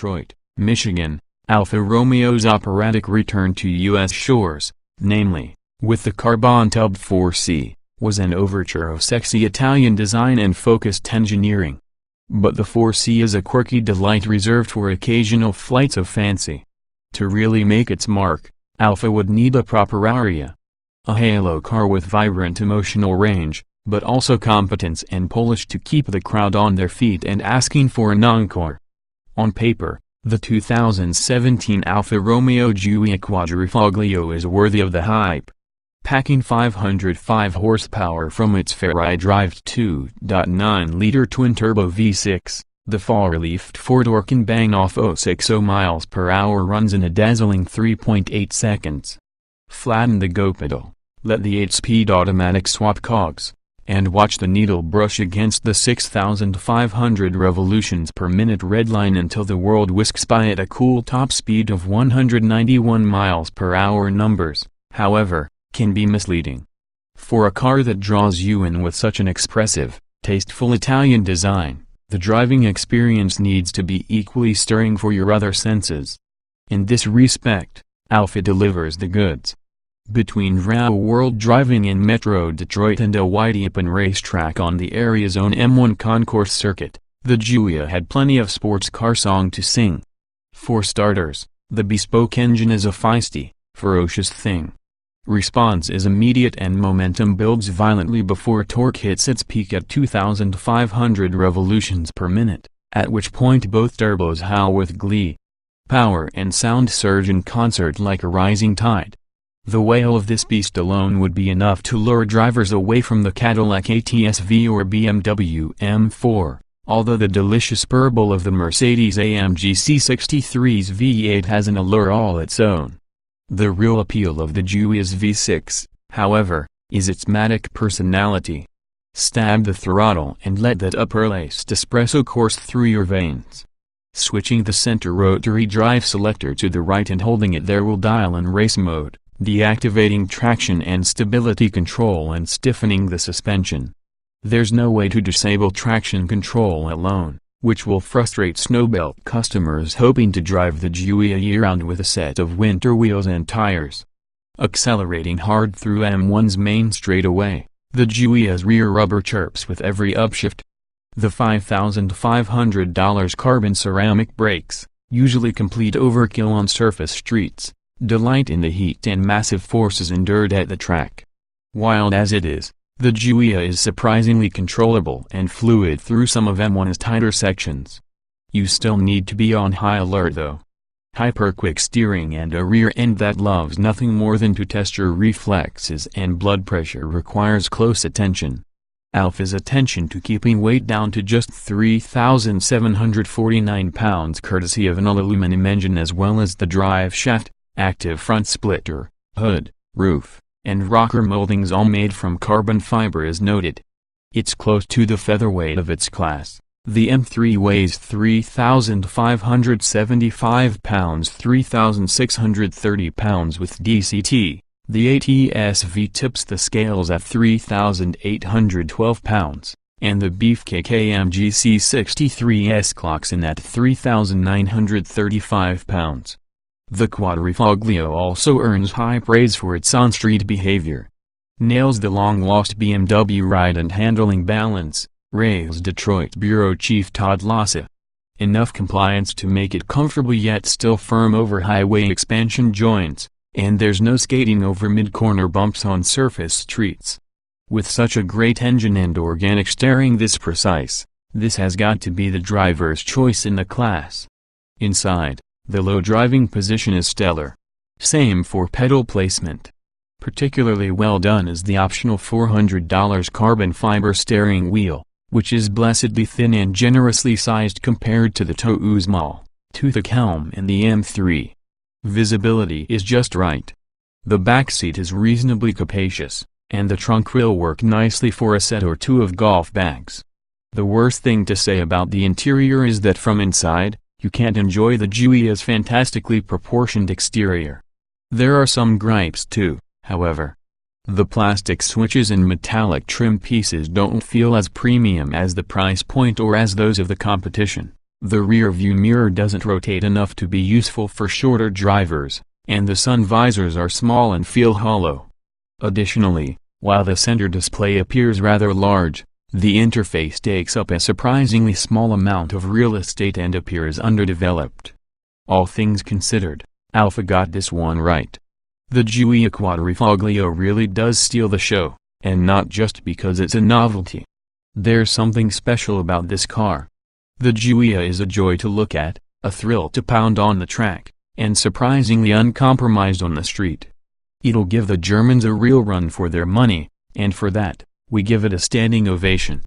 Detroit, Michigan, Alfa Romeo's operatic return to U.S. shores, namely, with the carbon-tubed 4C, was an overture of sexy Italian design and focused engineering. But the 4C is a quirky delight reserved for occasional flights of fancy. To really make its mark, Alfa would need a proper aria. A halo car with vibrant emotional range, but also competence and polish to keep the crowd on their feet and asking for an encore. On paper, the 2017 Alfa Romeo Giulia Quadrifoglio is worthy of the hype. Packing 505 horsepower from its Ferrari-driven 2.9-liter twin-turbo V6, the four-leafed four-door can bang off 060 miles per hour runs in a dazzling 3.8 seconds. Flatten the go pedal, let the 8-speed automatic swap cogs, and watch the needle brush against the 6,500 revolutions per minute red line until the world whisks by at a cool top speed of 191 miles per hour. Numbers, however, can be misleading. For a car that draws you in with such an expressive, tasteful Italian design, the driving experience needs to be equally stirring for your other senses. In this respect, Alfa delivers the goods. Between real-world driving in Metro Detroit and a wide-open racetrack on the area's own M1 concourse circuit, the Giulia had plenty of sports car song to sing. For starters, the bespoke engine is a feisty, ferocious thing. Response is immediate and momentum builds violently before torque hits its peak at 2,500 revolutions per minute, at which point both turbos howl with glee. Power and sound surge in concert like a rising tide. The wail of this beast alone would be enough to lure drivers away from the Cadillac ATS-V or BMW M4, although the delicious burble of the Mercedes-AMG C63's V8 has an allure all its own. The real appeal of the Giulia's V6, however, is its matic personality. Stab the throttle and let that upper-laced espresso course through your veins. Switching the center rotary drive selector to the right and holding it there will dial in race mode, deactivating traction and stability control and stiffening the suspension. There's no way to disable traction control alone, which will frustrate snowbelt customers hoping to drive the Giulia year-round with a set of winter wheels and tires. Accelerating hard through M1's main straightaway, the Giulia's rear rubber chirps with every upshift. The $5,500 carbon ceramic brakes, usually complete overkill on surface streets, delight in the heat and massive forces endured at the track. Wild as it is, the Giulia is surprisingly controllable and fluid through some of M1's tighter sections. You still need to be on high alert though. Hyper-quick steering and a rear end that loves nothing more than to test your reflexes and blood pressure requires close attention. Alfa's attention to keeping weight down to just 3,749 pounds courtesy of an all-aluminum engine as well as the drive shaft, active front splitter, hood, roof, and rocker moldings all made from carbon fiber is noted. It's close to the featherweight of its class. The M3 weighs 3,575 pounds 3,630 pounds with DCT. The ATS-V tips the scales at 3,812 pounds, and the Beefcake AMG C63S clocks in at 3,935 pounds. The Quadrifoglio also earns high praise for its on-street behavior. Nails the long-lost BMW ride and handling balance, rails Detroit Bureau Chief Todd Lassa. Enough compliance to make it comfortable yet still firm over highway expansion joints, and there's no skating over mid-corner bumps on surface streets. With such a great engine and organic steering this precise, this has got to be the driver's choice in the class. Inside, the low driving position is stellar. Same for pedal placement. Particularly well done is the optional $400 carbon fiber steering wheel, which is blessedly thin and generously sized compared to the Touareg, to the Helm and the M3. Visibility is just right. The back seat is reasonably capacious, and the trunk will work nicely for a set or two of golf bags. The worst thing to say about the interior is that from inside, you can't enjoy the Giulia's fantastically proportioned exterior. There are some gripes too, however. The plastic switches and metallic trim pieces don't feel as premium as the price point or as those of the competition, The rear view mirror doesn't rotate enough to be useful for shorter drivers, and the sun visors are small and feel hollow. Additionally, while the center display appears rather large, the interface takes up a surprisingly small amount of real estate and appears underdeveloped. All things considered, Alfa got this one right. The Giulia Quadrifoglio really does steal the show, and not just because it's a novelty. There's something special about this car. The Giulia is a joy to look at, a thrill to pound on the track, and surprisingly uncompromised on the street. It'll give the Germans a real run for their money, and for that, we give it a standing ovation.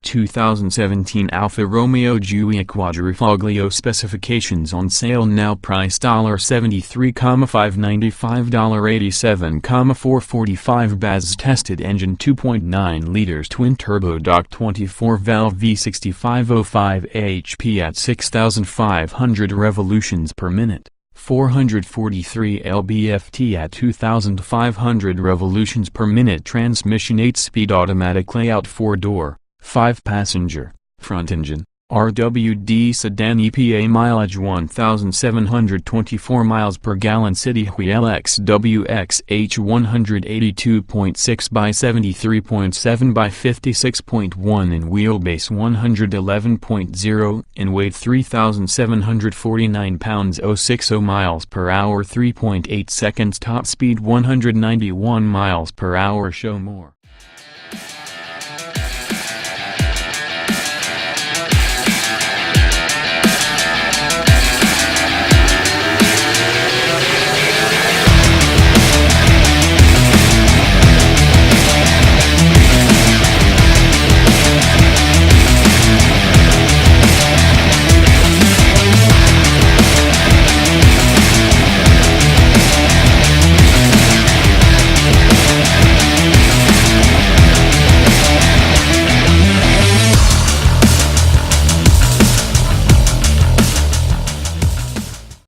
2017 Alfa Romeo Giulia Quadrifoglio specifications on sale now. Price $73,595, $87,445. BAZ tested engine 2.9 liters twin turbo dock 24 valve V6505 HP at 6,500 revolutions per minute, 443 lb-ft at 2,500 revolutions per minute. Transmission 8-speed automatic layout, 4-door, 5-passenger, front engine, RWD sedan. EPA mileage 1,724 miles per gallon. City wheel XWXH 182.6 by 73.7 by 56.1 in wheelbase 111.0 in weight 3,749 pounds. 060 miles per hour 3.8 seconds. Top speed 191 miles per hour. Show more.